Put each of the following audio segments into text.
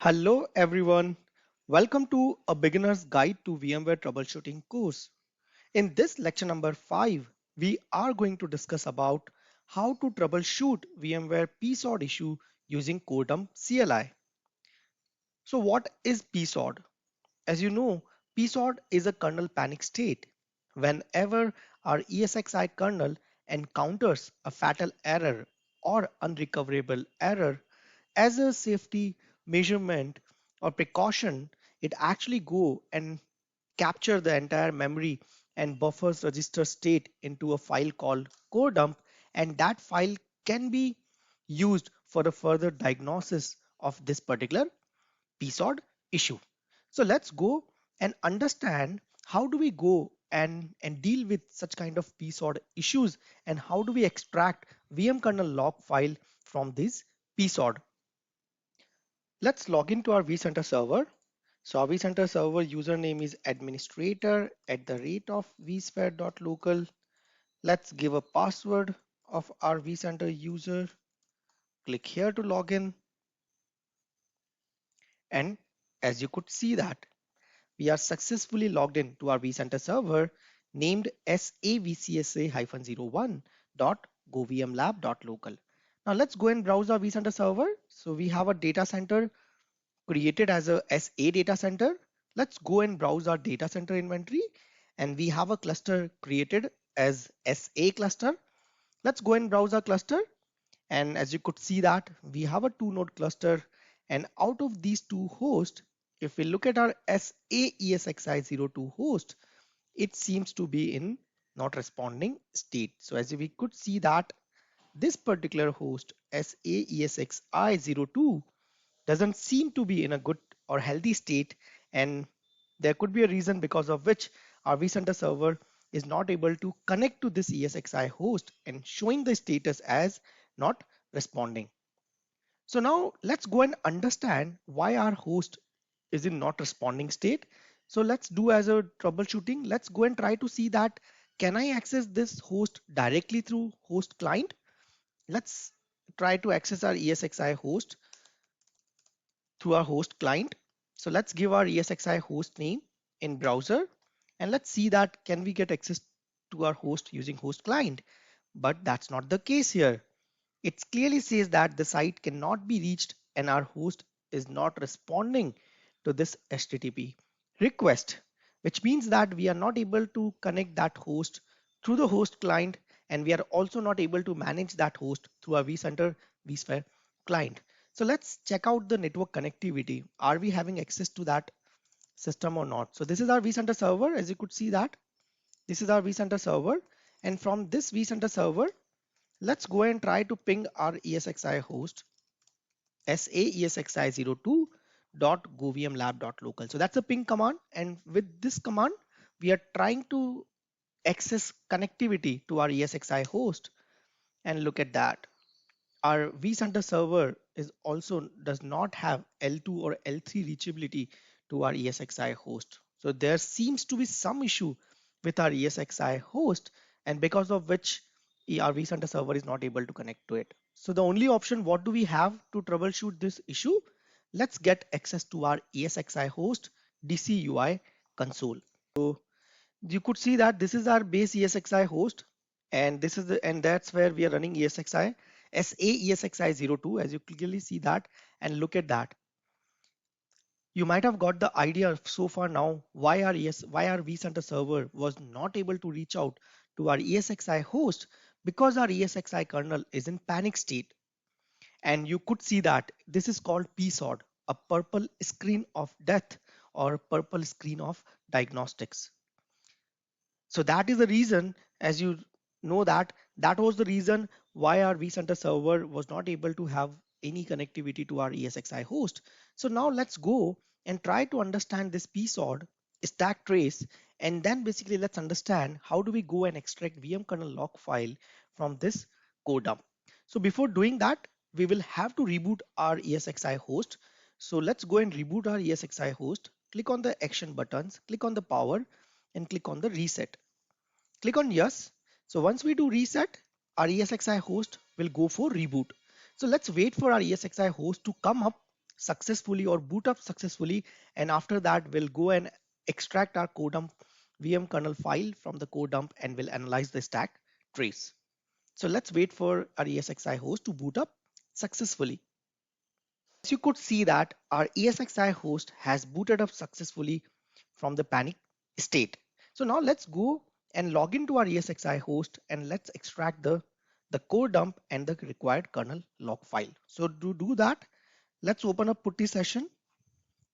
Hello everyone, welcome to a beginner's guide to VMware troubleshooting course. In this lecture number 5, we are going to discuss about how to troubleshoot VMware psod issue using CoreDump CLI. So what is psod? As you know, psod is a kernel panic state. Whenever our ESXi kernel encounters a fatal error or unrecoverable error, as a safety measurement or precaution, it actually go and capture the entire memory and buffers register state into a file called core dump, and that file can be used for the further diagnosis of this particular PSOD issue. So let's go and understand how do we go and deal with such kind of PSOD issues, and how do we extract VM kernel log file from this PSOD. Let's log into our vCenter server. So our vCenter server username is administrator at the rate of vsphere.local. Let's give a password of our vCenter user. Click here to log in. And as you could see that we are successfully logged in to our vCenter server named savcsa-01.govmlab.local. Now let's go and browse our vCenter server. So we have a data center created as a SA data center. Let's go and browse our data center inventory, and we have a cluster created as SA cluster. Let's go and browse our cluster, and as you could see that we have a 2 node cluster, and out of these 2 hosts, if we look at our SA-ESXi02 host, it seems to be in not responding state. So as we could see that this particular host SA-ESXi02 doesn't seem to be in a good or healthy state, and there could be a reason because of which our vCenter server is not able to connect to this ESXi host and showing the status as not responding. So now let's go and understand why our host is in not responding state. So let's do as a troubleshooting. Let's go and try to see that can I access this host directly through host client. Let's try to access our ESXi host through our host client. So let's give our ESXi host name in browser, and let's see that can we get access to our host using host client. But that's not the case here. It clearly says that the site cannot be reached and our host is not responding to this HTTP request, which means that we are not able to connect that host through the host client, and we are also not able to manage that host through our vCenter vSphere client. So let's check out the network connectivity. Are we having access to that system or not? So this is our vCenter server. As you could see that this is our vCenter server, and from this vCenter server, let's go and try to ping our ESXi host saesxi02.govmlab.local. So that's a ping command, and with this command we are trying to access connectivity to our ESXi host. And look at that, our vCenter server is also does not have L2 or L3 reachability to our ESXi host. So there seems to be some issue with our ESXi host, and because of which our vCenter server is not able to connect to it. So the only option, what do we have to troubleshoot this issue? Let's get access to our ESXi host DC UI console. So you could see that this is our base ESXi host, and this is that's where we are running ESXi SA-ESXi02, as you clearly see that. And look at that, you might have got the idea so far now why our vCenter server was not able to reach out to our ESXi host, because our ESXi kernel is in panic state. And you could see that this is called PSOD, a purple screen of death or purple screen of diagnostics. So that is the reason, as you know, that was the reason why our vCenter server was not able to have any connectivity to our ESXi host. So now let's go and try to understand this PSOD stack trace, and then basically let's understand how do we go and extract VM kernel log file from this code dump. So before doing that, we will have to reboot our ESXi host. So let's go and reboot our ESXi host. Click on the action buttons, click on the power, and click on the reset. Click on yes. So once we do reset, our ESXi host will go for reboot. So let's wait for our ESXi host to come up successfully or boot up successfully, and after that we'll go and extract our codump VM kernel file from the codump and we'll analyze the stack trace. So let's wait for our ESXi host to boot up successfully. As you could see that our ESXi host has booted up successfully from the panic state. So now let's go and log into our ESXi host and let's extract the core dump and the required kernel log file. So to do that, let's open up Putty session.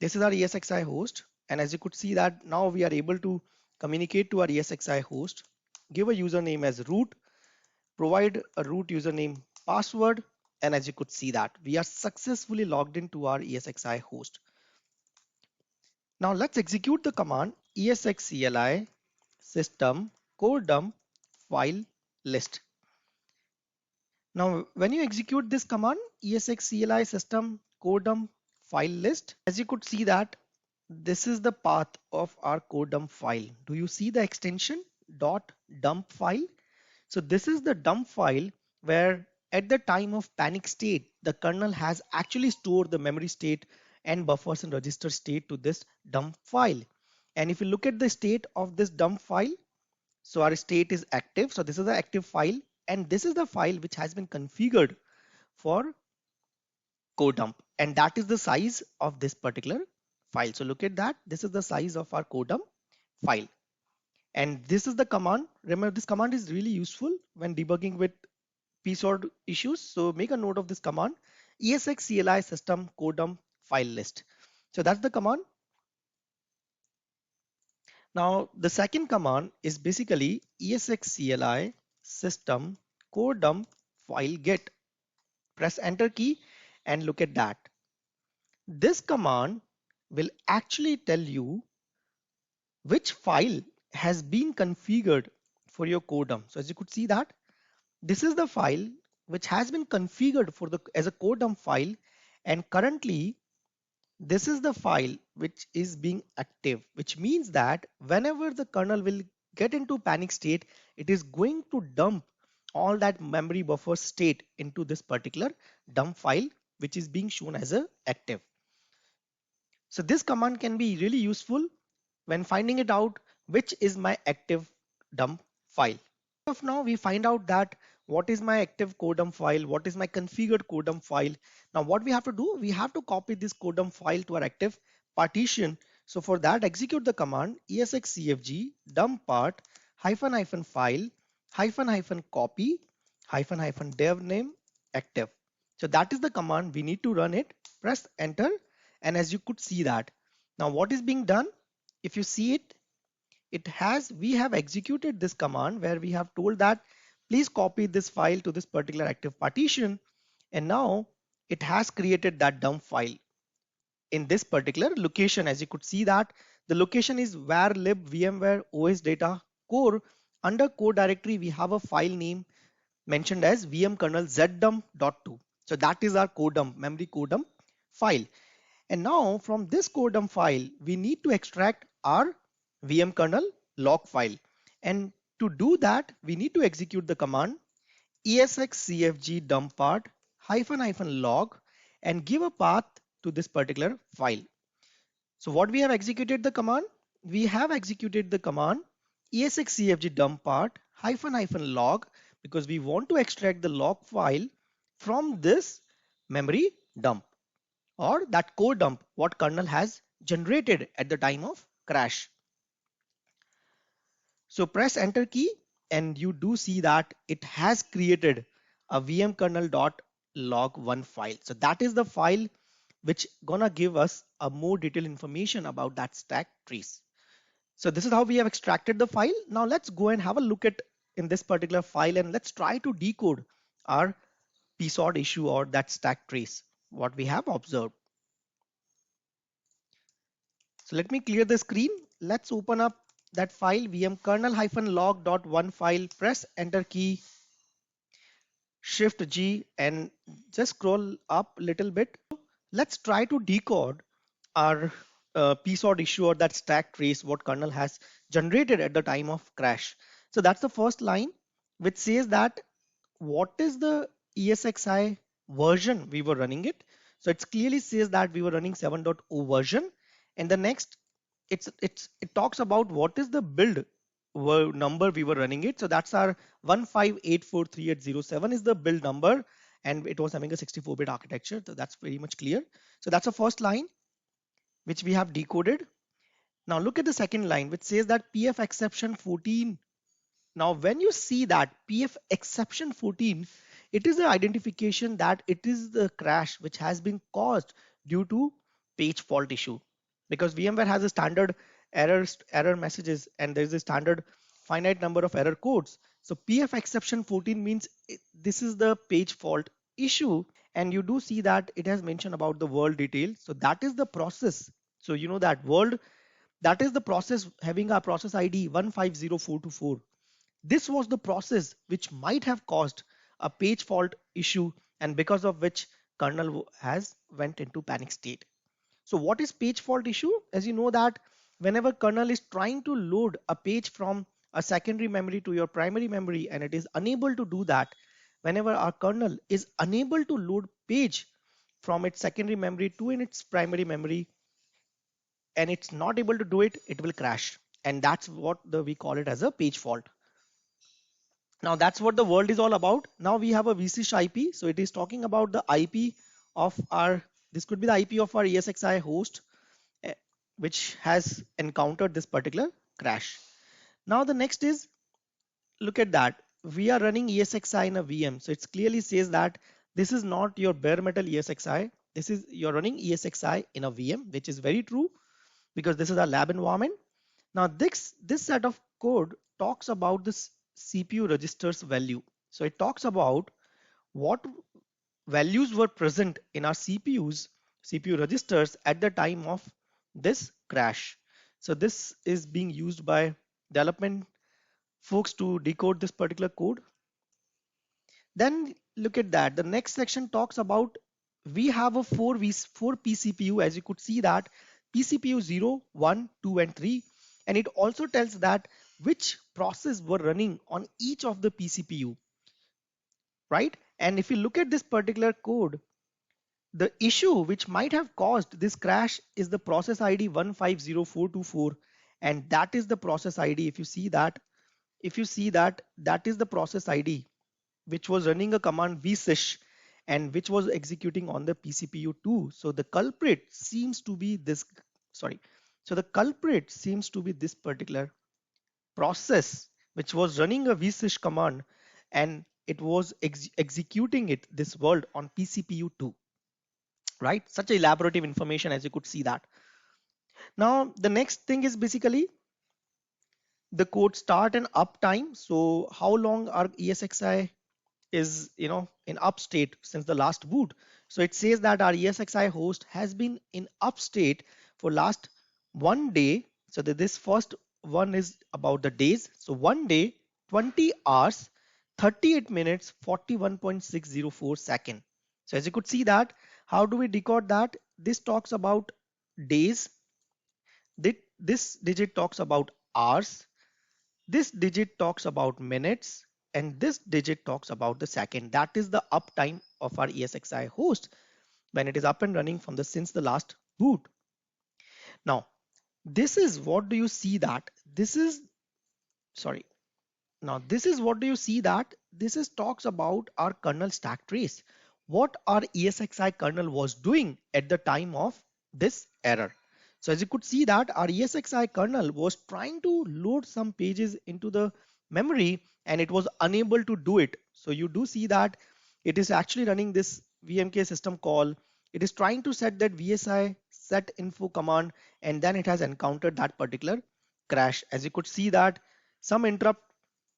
This is our ESXi host. And as you could see that now we are able to communicate to our ESXi host, give a username as root, provide a root username password, and as you could see that we are successfully logged into our ESXi host. Now let's execute the command ESXCLI system core dump file list. Now when you execute this command ESXCLI system core dump file list, as you could see that this is the path of our core dump file. Do you see the extension .dump file? So this is the dump file where at the time of panic state, the kernel has actually stored the memory state and buffers and register state to this dump file. And if you look at the state of this dump file, so our state is active. So this is the active file, and this is the file which has been configured for codump, and that is the size of this particular file. So look at that. This is the size of our codump file. And this is the command. Remember, this command is really useful when debugging with PSORD issues. So make a note of this command, ESXCLI system codump file list. So that's the command. Now the second command is basically ESXCLI system codump file get. Press enter key and look at that. This command will actually tell you which file has been configured for your codump. So as you could see that this is the file which has been configured for the as a codump file, and currently this is the file which is being active, which means that whenever the kernel will get into panic state, it is going to dump all that memory buffer state into this particular dump file which is being shown as a active. So this command can be really useful when finding it out which is my active dump file. Of now we find out that what is my active codump file, what is my configured codump file. Now what we have to do, we have to copy this codump file to our active partition. So for that, execute the command ESXCFG dump part hyphen hyphen file hyphen hyphen copy hyphen hyphen dev name active. So that is the command we need to run it. Press enter, and as you could see that now what is being done, if you see it, we have executed this command where we have told that please copy this file to this particular active partition, and now it has created that dump file in this particular location. As you could see that the location is var lib vmware os data core. Under core directory we have a file name mentioned as vm kernel zdump.2. So that is our codump memory codump file. And now from this codump file, we need to extract our VM kernel log file. And to do that, we need to execute the command ESXCFG dump part hyphen hyphen log and give a path to this particular file. So what we have executed the command? We have executed the command ESXCFG dump part hyphen hyphen log because we want to extract the log file from this memory dump, or that core dump what kernel has generated at the time of crash. So press enter key and you do see that it has created a vm kernel.log1 file. So that is the file which gonna give us a more detailed information about that stack trace. So this is how we have extracted the file. Now let's go and have a look at in this particular file and let's try to decode our PSORD issue or that stack trace what we have observed. So let me clear the screen. Let's open up that file vm kernel-log.1 file, press enter key, shift G and just scroll up a little bit. Let's try to decode our PSORD issue or that stack trace what kernel has generated at the time of crash. So that's the first line which says that what is the ESXi version we were running it. So it clearly says that we were running 7.0 version. And the next, it talks about what is the build number we were running it. So that's our 15843.807 is the build number, and it was having a 64-bit architecture. So that's very much clear. So that's the first line which we have decoded. Now look at the second line, which says that PF exception 14. Now when you see that PF exception 14, it is the identification that it is the crash which has been caused due to page fault issue, because VMware has a standard error messages, and there is a standard finite number of error codes. So PF exception 14 means this is the page fault issue, and you do see that it has mentioned about the world detail. So that is the process. So you know that world, that is the process having a process ID 150424. This was the process which might have caused a page fault issue, and because of which kernel has went into panic state. So what is page fault issue? As you know that whenever kernel is trying to load a page from a secondary memory to your primary memory and it is unable to do that, whenever our kernel is unable to load page from its secondary memory to in its primary memory, and it's not able to do it, it will crash. And that's what we call it as a page fault. Now that's what the world is all about. Now we have a vSysH IP. So it is talking about the IP of our, this could be the IP of our ESXi host, eh, which has encountered this particular crash. Now the next is, look at that. We are running ESXi in a VM. So it clearly says that this is not your bare metal ESXi. This is, you're running ESXi in a VM, which is very true because this is a lab environment. Now this set of code talks about this CPU registers value. So it talks about what values were present in our CPU registers at the time of this crash. So this is being used by development folks to decode this particular code. Then look at that. The next section talks about, we have a 4 pCPU, as you could see that pCPU 0, 1, 2 and 3, and it also tells that which process were running on each of the pCPU, right? And if you look at this particular code, the issue which might have caused this crash is the process ID 150424, and that is the process ID. If you see that, that is the process ID which was running a command vsys and which was executing on the pCPU2. So the culprit seems to be this, sorry. So the culprit seems to be this particular process which was running a vsys command, and it was executing it, this world, on pCPU2, right? Such elaborative information, as you could see that. Now the next thing is basically the code start and up time. So how long our ESXi is, in up state since the last boot. So it says that our ESXi host has been in up state for last 1 day. So that this first one is about the days. So 1 day, 20 hours, 38 minutes, 41.604 second. So as you could see that, how do we decode that? This talks about days. This digit talks about hours. This digit talks about minutes, and this digit talks about the second. That is the uptime of our ESXi host when it is up and running from since the last boot. Now, this is what do you see that this is, sorry. Now, this is what do you see that this is talks about our kernel stack trace. What our ESXi kernel was doing at the time of this error. So as you could see that our ESXi kernel was trying to load some pages into the memory and it was unable to do it. So you do see that it is actually running this VMK system call. It is trying to set that VSI set info command, and then it has encountered that particular crash. As you could see that some interrupt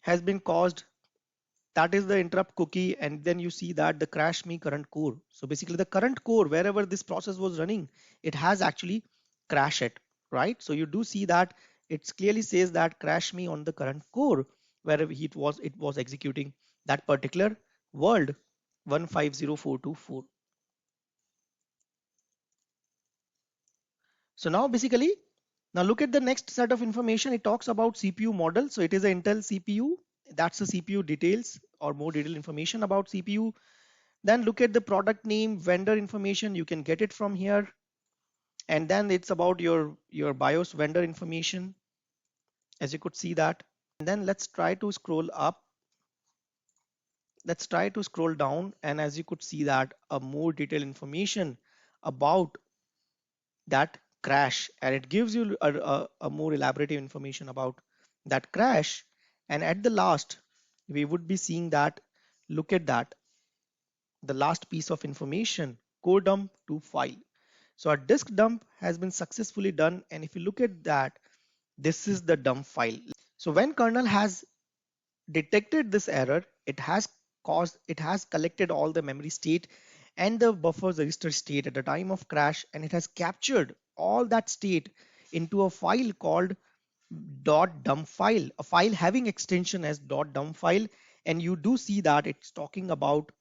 has been caused, that is the interrupt cookie, and then you see that the crash me current core. So basically the current core, wherever this process was running, it has actually crashed it, right? So you do see that it clearly says that crash me on the current core, wherever it was executing that particular world 150424. So now basically, now look at the next set of information. It talks about CPU model. So it is an Intel CPU. That's the CPU details or more detailed information about CPU. Then look at the product name, vendor information, you can get it from here. And then it's about your BIOS vendor information, as you could see that. And then let's try to scroll up. Let's try to scroll down, and as you could see that a more detailed information about that crash, and it gives you a more elaborative information about that crash. And at the last, we would be seeing that, look at that, the last piece of information, core dump to file. So our disk dump has been successfully done, and if you look at that, this is the dump file. So when kernel has detected this error, it has collected all the memory state and the buffer's register state at the time of crash, and it has captured all that state into a file called .dump file, a file having extension as .dump file. And you do see that it's talking about,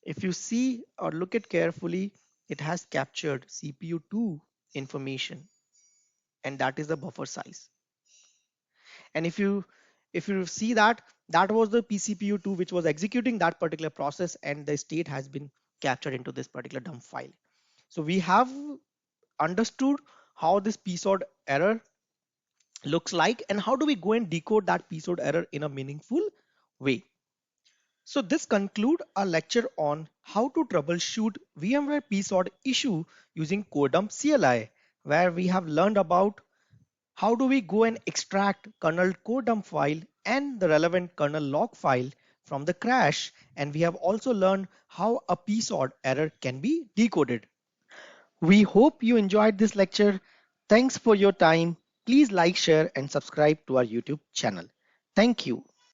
if you see or look at carefully, it has captured CPU2 information, and that is the buffer size. And if you see that, that was the pCPU2 which was executing that particular process, and the state has been captured into this particular dump file. So we have understood how this PSOD error looks like, and how do we go and decode that PSOD error in a meaningful way. So this conclude our lecture on how to troubleshoot VMware PSOD issue using CoreDump CLI, where we have learned about how do we go and extract kernel core dump file and the relevant kernel log file from the crash, and we have also learned how a PSOD error can be decoded. We hope you enjoyed this lecture. Thanks for your time. Please like, share, and subscribe to our YouTube channel. Thank you.